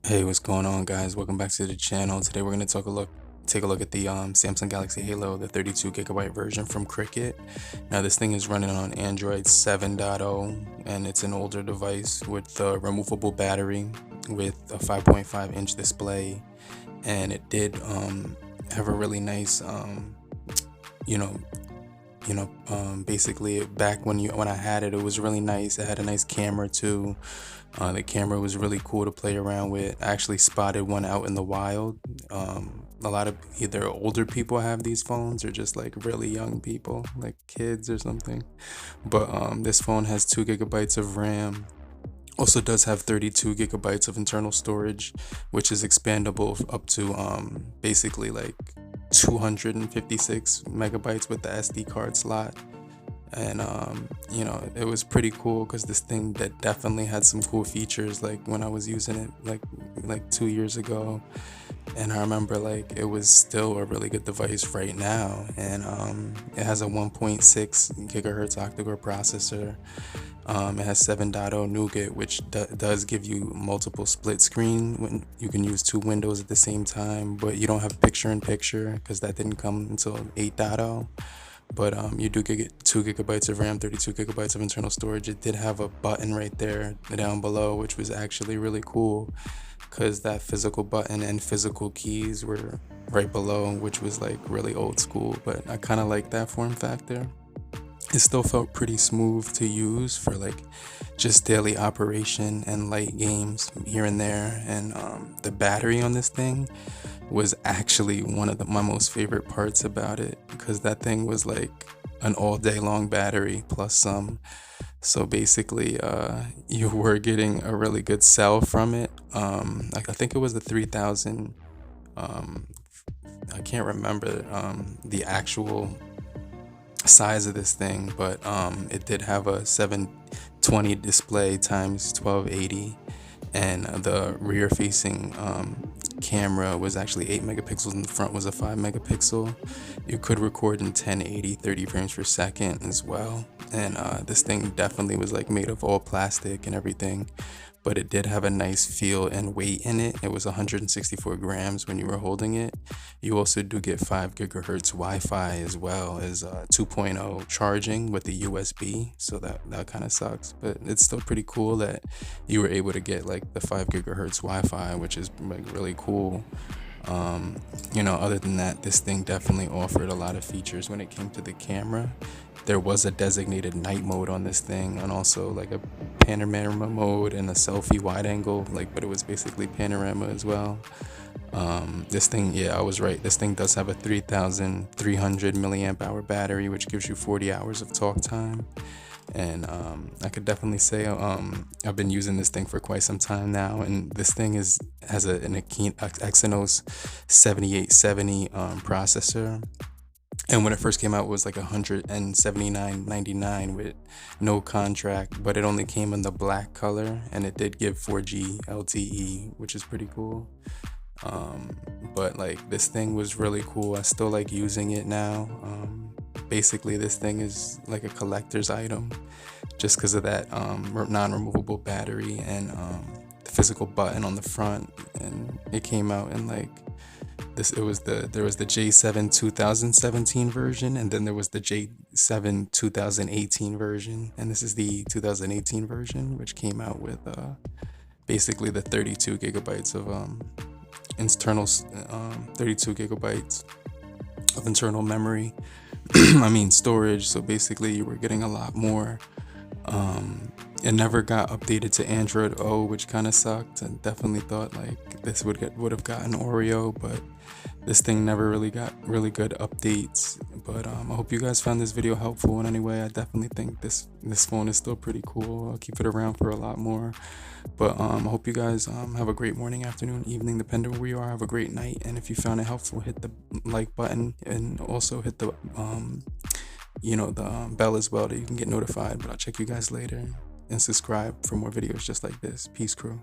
Hey, what's going on, guys? Welcome back to the channel. Today we're going to take a look at the Samsung Galaxy Halo, the 32 gigabyte version from Cricket. Now this thing is running on Android 7.0, and it's an older device with a removable battery with a 5.5-inch display, and it did have a really nice you know basically back when I had it, it was really nice. It had a nice camera too. The camera was really cool to play around with. I actually spotted one out in the wild. A lot of either older people have these phones or just like really young people, like kids or something. But this phone has 2 gigabytes of RAM. Also does have 32 gigabytes of internal storage, which is expandable up to basically like 256 megabytes with the SD card slot. And it was pretty cool because this thing that definitely had some cool features like when I was using it like 2 years ago. And I remember like it was still a really good device right now. And it has a 1.6 gigahertz octa-core processor. It has 7.0 Nougat, which does give you multiple split screen when you can use two windows at the same time, but you don't have picture in picture because that didn't come until 8.0. But you do get 2 gigabytes of RAM, 32 gigabytes of internal storage. It did have a button right there down below, which was actually really cool because that physical button and physical keys were right below, which was like really old school, but I kind of like that form factor. It still felt pretty smooth to use for like just daily operation and light games here and there. And the battery on this thing was actually one of my most favorite parts about it, because that thing was like an all day long battery plus some. So basically you were getting a really good cell from it. I think it was the 3000. I can't remember the actual size of this thing, but it did have a 720 display times 1280, and the rear facing camera was actually 8 megapixels and the front was a 5 megapixel. You could record in 1080 30 frames per second as well. And this thing definitely was like made of all plastic and everything, but it did have a nice feel and weight in it. It was 164 grams when you were holding it. You also do get 5 gigahertz Wi-Fi as well as 2.0 charging with the USB, so that kind of sucks, but it's still pretty cool that you were able to get like the 5 gigahertz Wi-Fi, which is like really cool. Other than that, this thing definitely offered a lot of features when it came to the camera. There was a designated night mode on this thing, and also like a panorama mode and a selfie wide angle, but it was basically panorama as well. This thing, yeah, I was right. This thing does have a 3300 milliamp hour battery, which gives you 40 hours of talk time. And I could definitely say I've been using this thing for quite some time now, and this thing has an Exynos 7870 processor. And when it first came out, it was like $179.99 with no contract, but it only came in the black color, and it did give 4G LTE, which is pretty cool. But like this thing was really cool. I still like using it now. Basically this thing is like a collector's item just because of that non-removable battery and the physical button on the front. And it came out in like this, there was the J7 2017 version, and then there was the J7 2018 version, and this is the 2018 version, which came out with basically the 32 gigabytes of internal 32 gigabytes of internal memory. I mean storage. So basically you were getting a lot more. It never got updated to Android O, which kind of sucked. I definitely thought like this would have gotten Oreo, but this thing never really got really good updates. But I hope you guys found this video helpful in any way. I definitely think this phone is still pretty cool. I'll keep it around for a lot more. But I hope you guys have a great morning, afternoon, evening, depending where you are. Have a great night, and if you found it helpful, hit the like button and also hit the bell as well, that you can get notified. But I'll check you guys later, and subscribe for more videos just like this. Peace, crew.